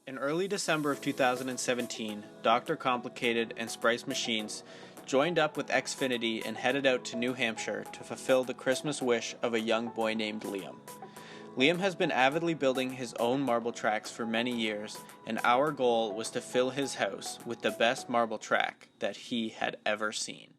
In early December of 2017, Dr. Complicated and Sprice Machines joined up with Xfinity and headed out to New Hampshire to fulfill the Christmas wish of a young boy named Liam. Liam has been avidly building his own marble tracks for many years, and our goal was to fill his house with the best marble track that he had ever seen.